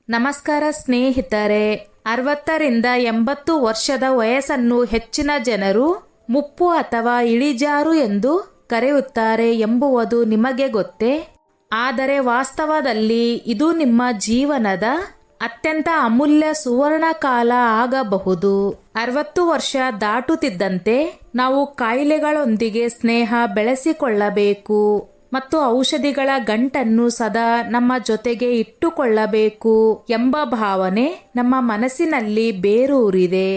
ನಮಸ್ಕಾರ ಸ್ನೇಹಿತರೆ. 60ರಿಂದ 80 ವರ್ಷದ ವಯಸ್ಸನ್ನು ಹೆಚ್ಚಿನ ಜನರು ಮುಪ್ಪು ಅಥವಾ ಇಳಿಜಾರು ಎಂದು ಕರೆಯುತ್ತಾರೆ ಎಂಬುವುದು ನಿಮಗೆ ಗೊತ್ತೇ? ಆದರೆ ವಾಸ್ತವದಲ್ಲಿ ಇದು ನಿಮ್ಮ ಜೀವನದ ಅತ್ಯಂತ ಅಮೂಲ್ಯ ಸುವರ್ಣ ಕಾಲ ಆಗಬಹುದು. 60 ವರ್ಷ ದಾಟುತ್ತಿದ್ದಂತೆ ನಾವು ಕಾಯಿಲೆಗಳೊಂದಿಗೆ ಸ್ನೇಹ ಬೆಳೆಸಿಕೊಳ್ಳಬೇಕು ಮತ್ತು ಔಷಧಿಗಳ ಗಂಟನ್ನು ಸದಾ ನಮ್ಮ ಜೊತೆಗೆ ಇಟ್ಟುಕೊಳ್ಳಬೇಕು ಎಂಬ ಭಾವನೆ ನಮ್ಮ ಮನಸ್ಸಿನಲ್ಲಿ ಬೇರೂರಿದೆ.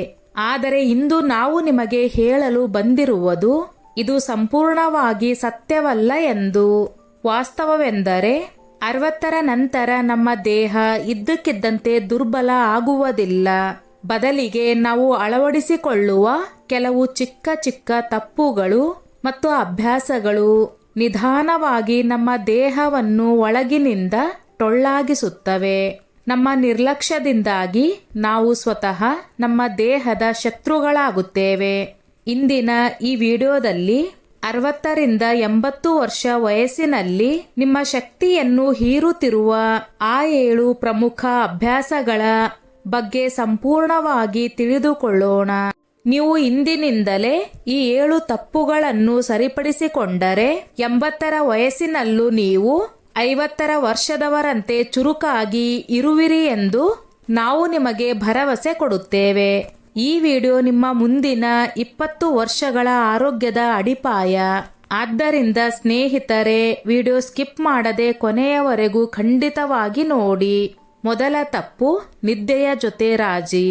ಆದರೆ ಇಂದು ನಾವು ನಿಮಗೆ ಹೇಳಲು ಬಂದಿರುವುದು ಇದು ಸಂಪೂರ್ಣವಾಗಿ ಸತ್ಯವಲ್ಲ ಎಂದು. ವಾಸ್ತವವೆಂದರೆ 60ರ ನಂತರ ನಮ್ಮ ದೇಹ ಇದ್ದಕ್ಕಿದ್ದಂತೆ ದುರ್ಬಲ ಆಗುವುದಿಲ್ಲ. ಬದಲಿಗೆ ನಾವು ಅಳವಡಿಸಿಕೊಳ್ಳುವ ಕೆಲವು ಚಿಕ್ಕ ಚಿಕ್ಕ ತಪ್ಪುಗಳು ಮತ್ತು ಅಭ್ಯಾಸಗಳು ನಿಧಾನವಾಗಿ ನಮ್ಮ ದೇಹವನ್ನು ಒಳಗಿನಿಂದ ಟೊಳ್ಳಾಗಿಸುತ್ತವೆ. ನಮ್ಮ ನಿರ್ಲಕ್ಷ್ಯದಿಂದಾಗಿ ನಾವು ಸ್ವತಃ ನಮ್ಮ ದೇಹದ ಶತ್ರುಗಳಾಗುತ್ತೇವೆ. ಇಂದಿನ ಈ ವಿಡಿಯೋದಲ್ಲಿ 60ರಿಂದ 80 ವರ್ಷ ವಯಸ್ಸಿನಲ್ಲಿ ನಿಮ್ಮ ಶಕ್ತಿಯನ್ನು ಹೀರುತ್ತಿರುವ ಆ 7 ಪ್ರಮುಖ ಅಭ್ಯಾಸಗಳ ಬಗ್ಗೆ ಸಂಪೂರ್ಣವಾಗಿ ತಿಳಿದುಕೊಳ್ಳೋಣ. ನೀವು ಇಂದಿನಿಂದಲೇ ಈ 7 ತಪ್ಪುಗಳನ್ನು ಸರಿಪಡಿಸಿಕೊಂಡರೆ 80ರ ವಯಸ್ಸಿನಲ್ಲೂ ನೀವು 50ರ ವರ್ಷದವರಂತೆ ಚುರುಕಾಗಿ ಇರುವಿರಿ ಎಂದು ನಾವು ನಿಮಗೆ ಭರವಸೆ ಕೊಡುತ್ತೇವೆ. ಈ ವಿಡಿಯೋ ನಿಮ್ಮ ಮುಂದಿನ 20 ವರ್ಷಗಳ ಆರೋಗ್ಯದ ಅಡಿಪಾಯ. ಆದ್ದರಿಂದ ಸ್ನೇಹಿತರೆ, ವಿಡಿಯೋ ಸ್ಕಿಪ್ ಮಾಡದೆ ಕೊನೆಯವರೆಗೂ ಖಂಡಿತವಾಗಿ ನೋಡಿ. ಮೊದಲ ತಪ್ಪು, ನಿದ್ದೆಯ ಜೊತೆ ರಾಜಿ.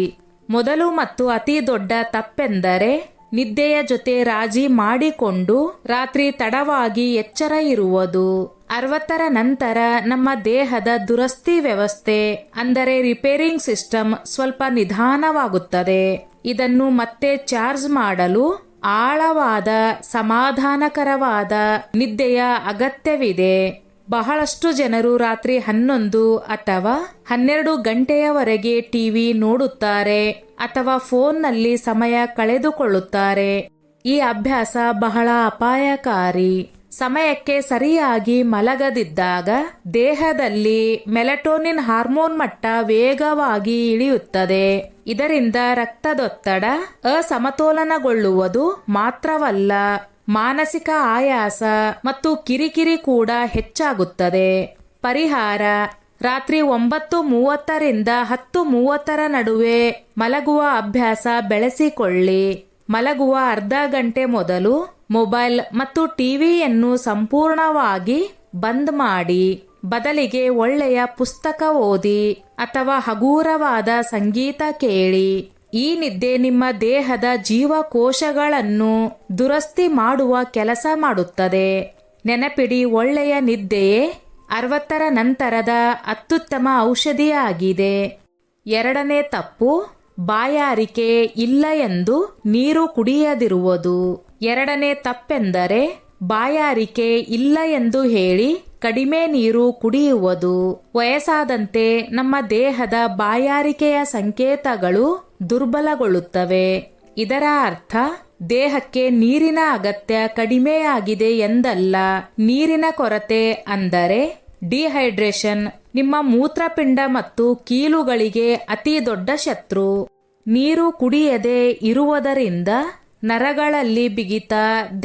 ಮೊದಲು ಮತ್ತು ಅತಿ ದೊಡ್ಡ ತಪ್ಪೆಂದರೆ ನಿದ್ದೆಯ ಜೊತೆ ರಾಜಿ ಮಾಡಿಕೊಂಡು ರಾತ್ರಿ ತಡವಾಗಿ ಎಚ್ಚರ ಇರುವುದು. 60ರ ನಂತರ ನಮ್ಮ ದೇಹದ ದುರಸ್ತಿ ವ್ಯವಸ್ಥೆ ಅಂದರೆ ರಿಪೇರಿಂಗ್ ಸಿಸ್ಟಮ್ ಸ್ವಲ್ಪ ನಿಧಾನವಾಗುತ್ತದೆ. ಇದನ್ನು ಮತ್ತೆ ಚಾರ್ಜ್ ಮಾಡಲು ಆಳವಾದ ಸಮಾಧಾನಕರವಾದ ನಿದ್ದೆಯ ಅಗತ್ಯವಿದೆ. ಬಹಳಷ್ಟು ಜನರು ರಾತ್ರಿ 11 ಅಥವಾ 12 ಗಂಟೆಯವರೆಗೆ ಟಿವಿ ನೋಡುತ್ತಾರೆ ಅಥವಾ ಫೋನ್ನಲ್ಲಿ ಸಮಯ ಕಳೆದುಕೊಳ್ಳುತ್ತಾರೆ. ಈ ಅಭ್ಯಾಸ ಬಹಳ ಅಪಾಯಕಾರಿ. ಸಮಯಕ್ಕೆ ಸರಿಯಾಗಿ ಮಲಗದಿದ್ದಾಗ ದೇಹದಲ್ಲಿ ಮೆಲಟೋನಿನ್ ಹಾರ್ಮೋನ್ ಮಟ್ಟ ವೇಗವಾಗಿ ಇಳಿಯುತ್ತದೆ. ಇದರಿಂದ ರಕ್ತದೊತ್ತಡ ಅಸಮತೋಲನಗೊಳ್ಳುವುದು ಮಾತ್ರವಲ್ಲ, ಮಾನಸಿಕ ಆಯಾಸ ಮತ್ತು ಕಿರಿಕಿರಿ ಕೂಡ ಹೆಚ್ಚಾಗುತ್ತದೆ. ಪರಿಹಾರ: ರಾತ್ರಿ 9:30ರಿಂದ 10:30ರ ನಡುವೆ ಮಲಗುವ ಅಭ್ಯಾಸ ಬೆಳೆಸಿಕೊಳ್ಳಿ. ಮಲಗುವ ಅರ್ಧ ಗಂಟೆ ಮೊದಲು ಮೊಬೈಲ್ ಮತ್ತು ಟಿವಿಯನ್ನು ಸಂಪೂರ್ಣವಾಗಿ ಬಂದ್ ಮಾಡಿ. ಬದಲಿಗೆ ಒಳ್ಳೆಯ ಪುಸ್ತಕ ಓದಿ ಅಥವಾ ಹಗೂರವಾದ ಸಂಗೀತ ಕೇಳಿ. ಈ ನಿದ್ದೆ ನಿಮ್ಮ ದೇಹದ ಜೀವಕೋಶಗಳನ್ನು ದುರಸ್ತಿ ಮಾಡುವ ಕೆಲಸ ಮಾಡುತ್ತದೆ. ನೆನಪಿಡಿ, ಒಳ್ಳೆಯ ನಿದ್ದೆಯೇ 60ರ ನಂತರದ ಅತ್ಯುತ್ತಮ ಔಷಧಿಯಾಗಿದೆ. ಎರಡನೇ ತಪ್ಪು, ಬಾಯಾರಿಕೆ ಇಲ್ಲ ಎಂದು ನೀರು ಕುಡಿಯದಿರುವುದು. ಎರಡನೇ ತಪ್ಪೆಂದರೆ ಬಾಯಾರಿಕೆ ಇಲ್ಲ ಎಂದು ಹೇಳಿ ಕಡಿಮೆ ನೀರು ಕುಡಿಯುವುದು. ವಯಸ್ಸಾದಂತೆ ನಮ್ಮ ದೇಹದ ಬಾಯಾರಿಕೆಯ ಸಂಕೇತಗಳು ದುರ್ಬಲಗೊಳ್ಳುತ್ತವೆ. ಇದರ ಅರ್ಥ ದೇಹಕ್ಕೆ ನೀರಿನ ಅಗತ್ಯ ಕಡಿಮೆಯಾಗಿದೆ ಎಂದಲ್ಲ. ನೀರಿನ ಕೊರತೆ ಅಂದರೆ ಡಿಹೈಡ್ರೇಷನ್ ನಿಮ್ಮ ಮೂತ್ರಪಿಂಡ ಮತ್ತು ಕೀಲುಗಳಿಗೆ ಅತಿ ದೊಡ್ಡ ಶತ್ರು. ನೀರು ಕುಡಿಯದೆ ಇರುವುದರಿಂದ ನರಗಳಲ್ಲಿ ಬಿಗಿತ,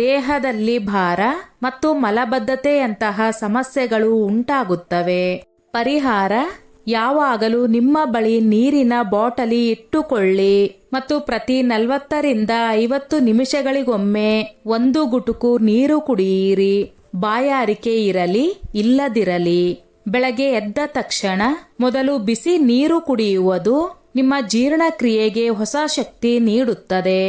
ದೇಹದಲ್ಲಿ ಭಾರ ಮತ್ತು ಮಲಬದ್ಧತೆಯಂತಹ ಸಮಸ್ಯೆಗಳು ಉಂಟಾಗುತ್ತವೆ. ಪರಿಹಾರ: ಯಾವಾಗಲೂ ನಿಮ್ಮ ಬಳಿ ನೀರಿನ ಬಾಟಲಿ ಇಟ್ಟುಕೊಳ್ಳಿ ಮತ್ತು ಪ್ರತಿ 40ರಿಂದ 50 ನಿಮಿಷಗಳಿಗೊಮ್ಮೆ 1 ಗುಟುಕು ನೀರು ಕುಡಿಯಿರಿ. ಬಾಯಾರಿಕೆ ಇರಲಿ ಇಲ್ಲದಿರಲಿ. ಬೆಳಗ್ಗೆ ಎದ್ದ ತಕ್ಷಣ ಮೊದಲು ಬಿಸಿ ನೀರು ಕುಡಿಯುವುದು ನಿಮ್ಮ ಜೀರ್ಣಕ್ರಿಯೆಗೆ ಹೊಸ ಶಕ್ತಿ ನೀಡುತ್ತದೆ.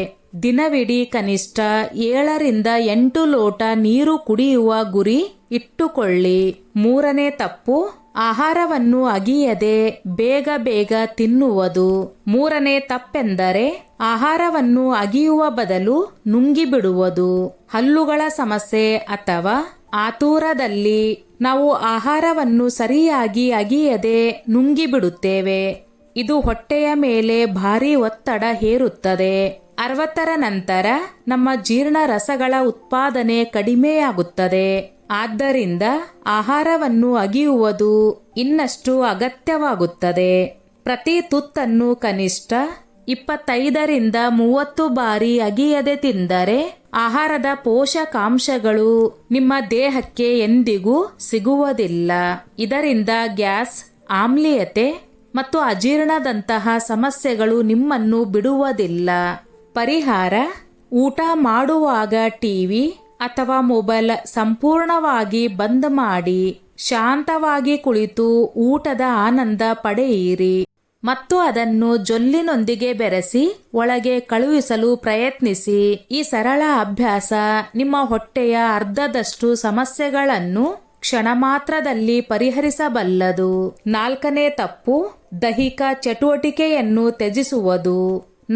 ದಿನವಿಡೀ ಕನಿಷ್ಠ 7ರಿಂದ 8 ಲೋಟ ನೀರು ಕುಡಿಯುವ ಗುರಿ ಇಟ್ಟುಕೊಳ್ಳಿ. ಮೂರನೇ ತಪ್ಪು, ಆಹಾರವನ್ನು ಅಗಿಯದೆ ಬೇಗ ಬೇಗ ತಿನ್ನುವುದು. ಮೂರನೇ ತಪ್ಪೆಂದರೆ ಆಹಾರವನ್ನು ಅಗಿಯುವ ಬದಲು ನುಂಗಿಬಿಡುವುದು. ಹಲ್ಲುಗಳ ಸಮಸ್ಯೆ ಅಥವಾ ಆತುರದಲ್ಲಿ ನಾವು ಆಹಾರವನ್ನು ಸರಿಯಾಗಿ ಅಗಿಯದೆ ನುಂಗಿಬಿಡುತ್ತೇವೆ. ಇದು ಹೊಟ್ಟೆಯ ಮೇಲೆ ಭಾರೀ ಒತ್ತಡ ಹೇರುತ್ತದೆ. 60ರ ನಂತರ ನಮ್ಮ ಜೀರ್ಣ ರಸಗಳ ಉತ್ಪಾದನೆ ಕಡಿಮೆಯಾಗುತ್ತದೆ. ಆದ್ದರಿಂದ ಆಹಾರವನ್ನು ಅಗಿಯುವುದು ಇನ್ನಷ್ಟು ಅಗತ್ಯವಾಗುತ್ತದೆ. ಪ್ರತಿ ತುತ್ತನ್ನು ಕನಿಷ್ಠ 25ರಿಂದ 30 ಬಾರಿ ಅಗಿಯದೆ ತಿಂದರೆ ಆಹಾರದ ಪೋಷಕಾಂಶಗಳು ನಿಮ್ಮ ದೇಹಕ್ಕೆ ಎಂದಿಗೂ ಸಿಗುವುದಿಲ್ಲ. ಇದರಿಂದ ಗ್ಯಾಸ್, ಆಮ್ಲೀಯತೆ ಮತ್ತು ಅಜೀರ್ಣದಂತಹ ಸಮಸ್ಯೆಗಳು ನಿಮ್ಮನ್ನು ಬಿಡುವುದಿಲ್ಲ. ಪರಿಹಾರ: ಊಟ ಮಾಡುವಾಗ ಟಿವಿ ಅಥವಾ ಮೊಬೈಲ್ ಸಂಪೂರ್ಣವಾಗಿ ಬಂದ್ ಮಾಡಿ ಶಾಂತವಾಗಿ ಕುಳಿತು ಊಟದ ಆನಂದ ಪಡೆಯಿರಿ ಮತ್ತು ಅದನ್ನು ಜೊಲ್ಲಿನೊಂದಿಗೆ ಬೆರೆಸಿ ಒಳಗೆ ಕಳುಹಿಸಲು ಪ್ರಯತ್ನಿಸಿ. ಈ ಸರಳ ಅಭ್ಯಾಸ ನಿಮ್ಮ ಹೊಟ್ಟೆಯ ಅರ್ಧದಷ್ಟು ಸಮಸ್ಯೆಗಳನ್ನು ಕ್ಷಣ ಮಾತ್ರದಲ್ಲಿ ಪರಿಹರಿಸಬಲ್ಲದು. 4ನೇ ತಪ್ಪು, ದೈಹಿಕ ಚಟುವಟಿಕೆಯನ್ನು ತ್ಯಜಿಸುವುದು.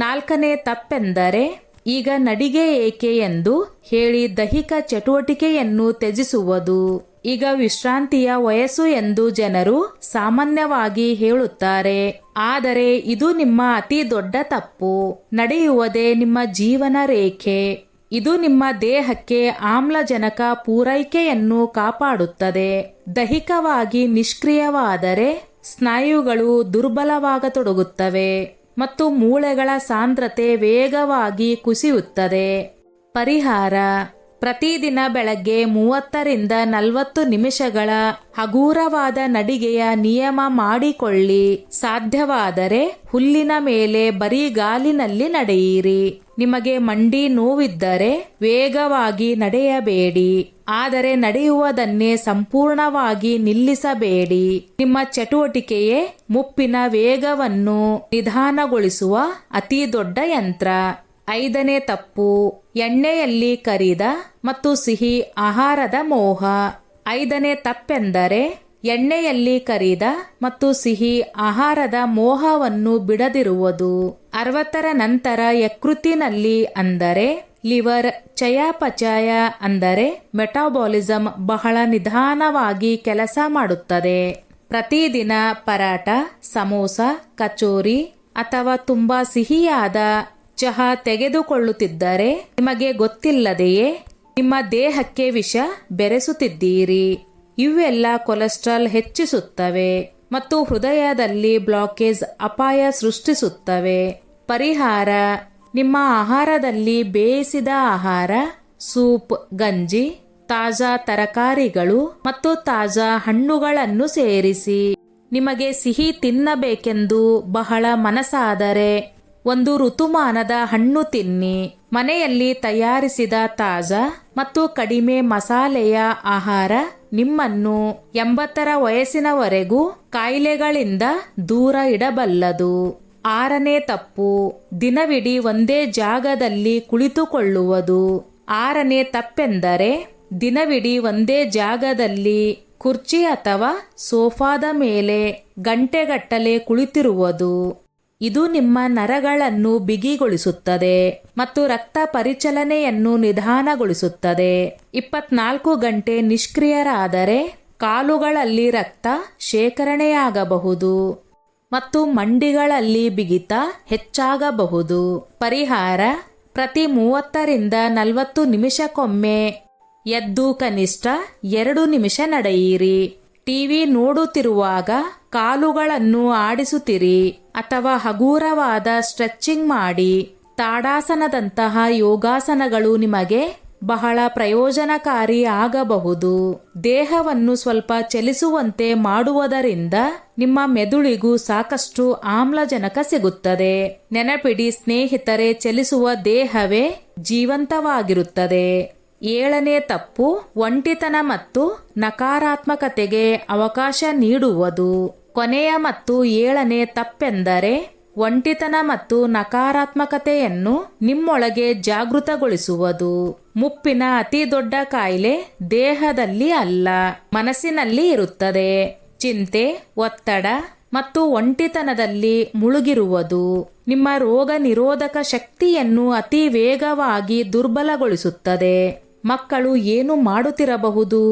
4ನೇ ತಪ್ಪೆಂದರೆ ಈಗ ನಡಿಗೆ ಏಕೆ ಎಂದು ಹೇಳಿ ದೈಹಿಕ ಚಟುವಟಿಕೆಯನ್ನು ತ್ಯಜಿಸುವುದು. ಈಗ ವಿಶ್ರಾಂತಿಯ ವಯಸ್ಸು ಎಂದು ಜನರು ಸಾಮಾನ್ಯವಾಗಿ ಹೇಳುತ್ತಾರೆ, ಆದರೆ ಇದು ನಿಮ್ಮ ಅತಿ ದೊಡ್ಡ ತಪ್ಪು. ನಡೆಯುವುದೇ ನಿಮ್ಮ ಜೀವನ ರೇಖೆ. ಇದು ನಿಮ್ಮ ದೇಹಕ್ಕೆ ಆಮ್ಲಜನಕ ಪೂರೈಕೆಯನ್ನು ಕಾಪಾಡುತ್ತದೆ. ದೈಹಿಕವಾಗಿ ನಿಷ್ಕ್ರಿಯವಾದರೆ ಸ್ನಾಯುಗಳು ದುರ್ಬಲವಾಗತೊಡಗುತ್ತವೆ ಮತ್ತು ಮೂಳೆಗಳ ಸಾಂದ್ರತೆ ವೇಗವಾಗಿ ಕುಸಿಯುತ್ತದೆ. ಪರಿಹಾರ: ಪ್ರತಿದಿನ ಬೆಳಗ್ಗೆ 30ರಿಂದ 40 ನಿಮಿಷಗಳ ಹಗೂರವಾದ ನಡಿಗೆಯ ನಿಯಮ ಮಾಡಿಕೊಳ್ಳಿ. ಸಾಧ್ಯವಾದರೆ ಹುಲ್ಲಿನ ಮೇಲೆ ಬರಿಗಾಲಿನಲ್ಲಿ ನಡೆಯಿರಿ. ನಿಮಗೆ ಮಂಡಿ ನೋವಿದ್ದರೆ ವೇಗವಾಗಿ ನಡೆಯಬೇಡಿ, ಆದರೆ ನಡೆಯುವುದನ್ನೇ ಸಂಪೂರ್ಣವಾಗಿ ನಿಲ್ಲಿಸಬೇಡಿ. ನಿಮ್ಮ ಚಟುವಟಿಕೆಯೇ ಮುಪ್ಪಿನ ವೇಗವನ್ನು ನಿಧಾನಗೊಳಿಸುವ ಅತಿ ದೊಡ್ಡ ಯಂತ್ರ. 5ನೇ ತಪ್ಪು, ಎಣ್ಣೆಯಲ್ಲಿ ಕರಿದ ಮತ್ತು ಸಿಹಿ ಆಹಾರದ ಮೋಹ. 5ನೇ ತಪ್ಪೆಂದರೆ ಎಣ್ಣೆಯಲ್ಲಿ ಕರಿದ ಮತ್ತು ಸಿಹಿ ಆಹಾರದ ಮೋಹವನ್ನು ಬಿಡದಿರುವುದು. 60ರ ನಂತರ ಯಕೃತ್ತಿನಲ್ಲಿ ಅಂದರೆ ಲಿವರ್ ಚಯಾಪಚಯ ಅಂದರೆ ಮೆಟಾಬಾಲಿಸಮ್ ಬಹಳ ನಿಧಾನವಾಗಿ ಕೆಲಸ ಮಾಡುತ್ತದೆ. ಪ್ರತಿದಿನ ಪರಾಟ, ಸಮೋಸ, ಕಚೋರಿ ಅಥವಾ ತುಂಬಾ ಸಿಹಿಯಾದ ಚಹಾ ತೆಗೆದುಕೊಳ್ಳುತ್ತಿದ್ದರೆ ನಿಮಗೆ ಗೊತ್ತಿಲ್ಲದೆಯೇ ನಿಮ್ಮ ದೇಹಕ್ಕೆ ವಿಷ ಬೆರೆಸುತ್ತಿದ್ದೀರಿ. ಇವೆಲ್ಲ ಕೊಲೆಸ್ಟ್ರಾಲ್ ಹೆಚ್ಚಿಸುತ್ತವೆ ಮತ್ತು ಹೃದಯದಲ್ಲಿ ಬ್ಲಾಕೇಜ್ ಅಪಾಯ ಸೃಷ್ಟಿಸುತ್ತವೆ. ಪರಿಹಾರ: ನಿಮ್ಮ ಆಹಾರದಲ್ಲಿ ಬೇಯಿಸಿದ ಆಹಾರ, ಸೂಪ್, ಗಂಜಿ, ತಾಜಾ ತರಕಾರಿಗಳು ಮತ್ತು ತಾಜಾ ಹಣ್ಣುಗಳನ್ನು ಸೇರಿಸಿ. ನಿಮಗೆ ಸಿಹಿ ತಿನ್ನಬೇಕೆಂದು ಬಹಳ ಮನಸ್ಸಾದರೆ ಒಂದು ಋತುಮಾನದ ಹಣ್ಣು ತಿನ್ನಿ. ಮನೆಯಲ್ಲಿ ತಯಾರಿಸಿದ ತಾಜಾ ಮತ್ತು ಕಡಿಮೆ ಮಸಾಲೆಯ ಆಹಾರ ನಿಮ್ಮನ್ನು 80ರ ವಯಸ್ಸಿನವರೆಗೂ ಕಾಯಿಲೆಗಳಿಂದ ದೂರ ಇಡಬಲ್ಲದು. 6ನೇ ತಪ್ಪು, ದಿನವಿಡೀ ಒಂದೇ ಜಾಗದಲ್ಲಿ ಕುಳಿತುಕೊಳ್ಳುವುದು. 6ನೇ ತಪ್ಪೆಂದರೆ ದಿನವಿಡೀ ಒಂದೇ ಜಾಗದಲ್ಲಿ ಕುರ್ಚಿ ಅಥವಾ ಸೋಫಾದ ಮೇಲೆ ಗಂಟೆಗಟ್ಟಲೆ ಕುಳಿತಿರುವುದು. ಇದು ನಿಮ್ಮ ನರಗಳನ್ನು ಬಿಗಿಗೊಳಿಸುತ್ತದೆ ಮತ್ತು ರಕ್ತ ಪರಿಚಲನೆಯನ್ನು ನಿಧಾನಗೊಳಿಸುತ್ತದೆ. 24 ಗಂಟೆ ನಿಷ್ಕ್ರಿಯರಾದರೆ ಕಾಲುಗಳಲ್ಲಿ ರಕ್ತ ಶೇಖರಣೆಯಾಗಬಹುದು ಮತ್ತು ಮಂಡಿಗಳಲ್ಲಿ ಬಿಗಿತ ಹೆಚ್ಚಾಗಬಹುದು. ಪರಿಹಾರ: ಪ್ರತಿ 30ರಿಂದ 40 ನಿಮಿಷಕ್ಕೊಮ್ಮೆ ಎದ್ದು ಕನಿಷ್ಠ 2 ನಿಮಿಷ ನಡೆಯಿರಿ. ಟಿವಿ ನೋಡುತ್ತಿರುವಾಗ ಕಾಲುಗಳನ್ನು ಆಡಿಸುತ್ತಿರಿ ಅಥವಾ ಹಗೂರವಾದ ಸ್ಟ್ರೆಚಿಂಗ್ ಮಾಡಿ. ತಾಡಾಸನದಂತಹ ಯೋಗಾಸನಗಳು ನಿಮಗೆ ಬಹಳ ಪ್ರಯೋಜನಕಾರಿ ಆಗಬಹುದು. ದೇಹವನ್ನು ಸ್ವಲ್ಪ ಚಲಿಸುವಂತೆ ಮಾಡುವುದರಿಂದ ನಿಮ್ಮ ಮೆದುಳಿಗೂ ಸಾಕಷ್ಟು ಆಮ್ಲಜನಕ ಸಿಗುತ್ತದೆ. ನೆನಪಿಡಿ ಸ್ನೇಹಿತರೆ, ಚಲಿಸುವ ದೇಹವೇ ಜೀವಂತವಾಗಿರುತ್ತದೆ. 7ನೇ ತಪ್ಪು, ಒಂಟಿತನ ಮತ್ತು ನಕಾರಾತ್ಮಕತೆಗೆ ಅವಕಾಶ ನೀಡುವುದು. ಕೊನೆಯ ಮತ್ತು 7ನೇ ತಪ್ಪೆಂದರೆ ಒಂಟಿತನ ಮತ್ತು ನಕಾರಾತ್ಮಕತೆಯನ್ನು ನಿಮ್ಮೊಳಗೆ ಜಾಗೃತಗೊಳಿಸುವುದು. ಮುಪ್ಪಿನ ಅತಿ ದೊಡ್ಡ ಕಾಯಿಲೆ ದೇಹದಲ್ಲಿ ಅಲ್ಲ, ಮನಸ್ಸಿನಲ್ಲಿ ಇರುತ್ತದೆ. ಚಿಂತೆ, ಒತ್ತಡ ಮತ್ತು ಒಂಟಿತನದಲ್ಲಿ ಮುಳುಗಿರುವುದು ನಿಮ್ಮ ರೋಗ ನಿರೋಧಕ ಶಕ್ತಿಯನ್ನು ಅತಿ ವೇಗವಾಗಿ ದುರ್ಬಲಗೊಳಿಸುತ್ತದೆ. ಮಕ್ಕಳು ಏನು ಮಾಡುತ್ತಿರಬಹುದು?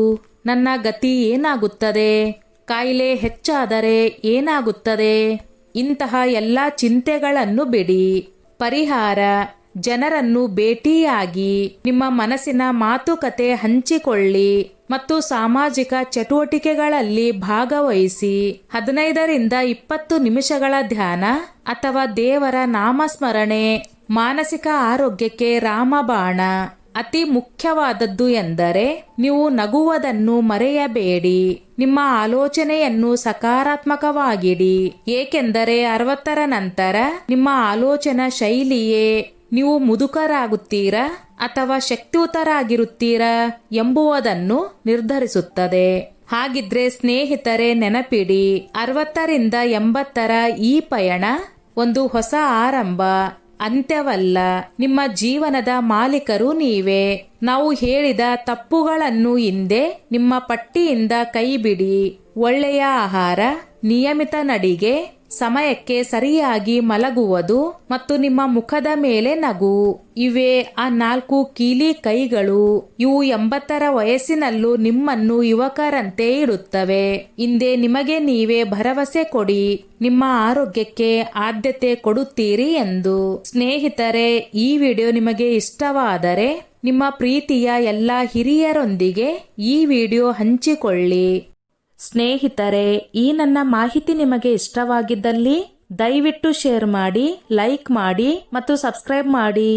ನನ್ನ ಗತಿ ಏನಾಗುತ್ತದೆ? ಕಾಯಿಲೆ ಹೆಚ್ಚಾದರೆ ಏನಾಗುತ್ತದೆ? ಇಂತಹ ಎಲ್ಲ ಚಿಂತೆಗಳನ್ನು ಬಿಡಿ. ಪರಿಹಾರ: ಜನರನ್ನು ಭೇಟಿಯಾಗಿ ನಿಮ್ಮ ಮನಸ್ಸಿನ ಮಾತುಕತೆ ಹಂಚಿಕೊಳ್ಳಿ ಮತ್ತು ಸಾಮಾಜಿಕ ಚಟುವಟಿಕೆಗಳಲ್ಲಿ ಭಾಗವಹಿಸಿ. 15ರಿಂದ 20 ನಿಮಿಷಗಳ ಧ್ಯಾನ ಅಥವಾ ದೇವರ ನಾಮಸ್ಮರಣೆ ಮಾನಸಿಕ ಆರೋಗ್ಯಕ್ಕೆ ರಾಮಬಾಣ. ಅತಿ ಮುಖ್ಯವಾದದ್ದು ಎಂದರೆ ನೀವು ನಗುವುದನ್ನು ಮರೆಯಬೇಡಿ. ನಿಮ್ಮ ಆಲೋಚನೆಯನ್ನು ಸಕಾರಾತ್ಮಕವಾಗಿಡಿ, ಏಕೆಂದರೆ 60ರ ನಂತರ ನಿಮ್ಮ ಆಲೋಚನಾ ಶೈಲಿಯೇ ನೀವು ಮುದುಕರಾಗುತ್ತೀರಾ ಅಥವಾ ಶಕ್ತಿಯುತರಾಗಿರುತ್ತೀರಾ ಎಂಬುದನ್ನು ನಿರ್ಧರಿಸುತ್ತದೆ. ಹಾಗಿದ್ರೆ ಸ್ನೇಹಿತರೆ, ನೆನಪಿಡಿ, 60ರಿಂದ 80ರ ಈ ಪಯಣ ಒಂದು ಹೊಸ ಆರಂಭ, ಅಂತ್ಯವಲ್ಲ. ನಿಮ್ಮ ಜೀವನದ ಮಾಲೀಕರು ನೀವೇ. ನಾವು ಹೇಳಿದ ತಪ್ಪುಗಳನ್ನು ಹಿಂದೆ ನಿಮ್ಮ ಪಟ್ಟಿಯಿಂದ ಕೈಬಿಡಿ. ಒಳ್ಳೆಯ ಆಹಾರ, ನಿಯಮಿತ ನಡಿಗೆ, ಸಮಯಕ್ಕೆ ಸರಿಯಾಗಿ ಮಲಗುವುದು ಮತ್ತು ನಿಮ್ಮ ಮುಖದ ಮೇಲೆ ನಗು, ಇವೇ ಆ 4 ಕೀಲಿ ಕೈಗಳು. ಇವು 80ರ ವಯಸ್ಸಿನಲ್ಲೂ ನಿಮ್ಮನ್ನು ಯುವಕರಂತೆ ಇಡುತ್ತವೆ. ಹಿಂದೆ ನಿಮಗೆ ನೀವೇ ಭರವಸೆ ಕೊಡಿ, ನಿಮ್ಮ ಆರೋಗ್ಯಕ್ಕೆ ಆದ್ಯತೆ ಕೊಡುತ್ತೀರಿ ಎಂದು. ಸ್ನೇಹಿತರೆ, ಈ ವಿಡಿಯೋ ನಿಮಗೆ ಇಷ್ಟವಾದರೆ ನಿಮ್ಮ ಪ್ರೀತಿಯ ಎಲ್ಲ ಹಿರಿಯರೊಂದಿಗೆ ಈ ವಿಡಿಯೋ ಹಂಚಿಕೊಳ್ಳಿ. ಸ್ನೇಹಿತರೆ, ಈ ನನ್ನ ಮಾಹಿತಿ ನಿಮಗೆ ಇಷ್ಟವಾಗಿದ್ದಲ್ಲಿ ದಯವಿಟ್ಟು ಶೇರ್ ಮಾಡಿ, ಲೈಕ್ ಮಾಡಿ ಮತ್ತು ಸಬ್ಸ್ಕ್ರೈಬ್ ಮಾಡಿ.